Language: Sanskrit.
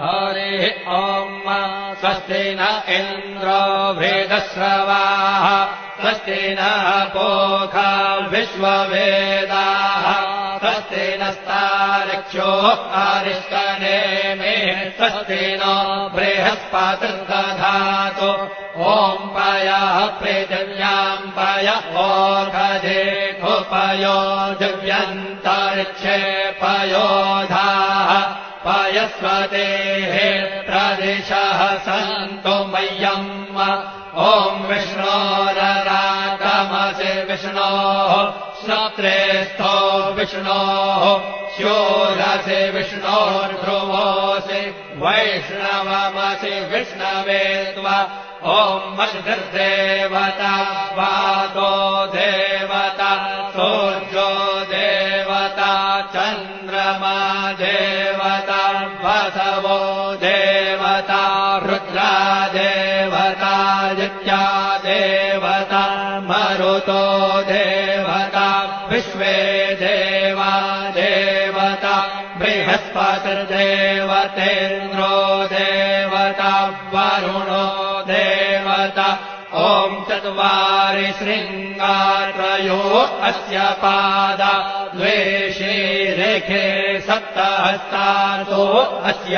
हरिः ॐ स्वस्ति न इन्द्रो वृद्धश्रवाः स्वस्ति नः पूषा विश्ववेदाः स्वस्ति नस्तार्क्ष्यो अरिष्टनेमिः स्वस्ति नो बृहस्पतिर्दधातु ॐ पयः पृथिव्याम् पय ओषधेषु दिव्यन्तरिक्षे पयोधाः पयस्वतेः प्रदिशः सन्तु मह्यम् ॐ विष्णोररागमसि विष्णोः श्रोत्रेस्थो विष्णोः शूरसि विष्णोर्ध्रुवोऽसि वैष्णवमसि विष्णवे त्वा ॐ मद्गर्देवता वातो देवता सूर्यो देवता चन्द्रमा देवता वसवो देवता रुद्रा देवता दित्या देवता मरुतो देवता विश्वे देवा देवता बृहस्पतिर्देवतेन्द्रो देवता वरुणो देवता ॐ चत्वारि शृङ्गात्रयो अस्य पादा द्वे शीरेखे सप्तहस्तासो अस्य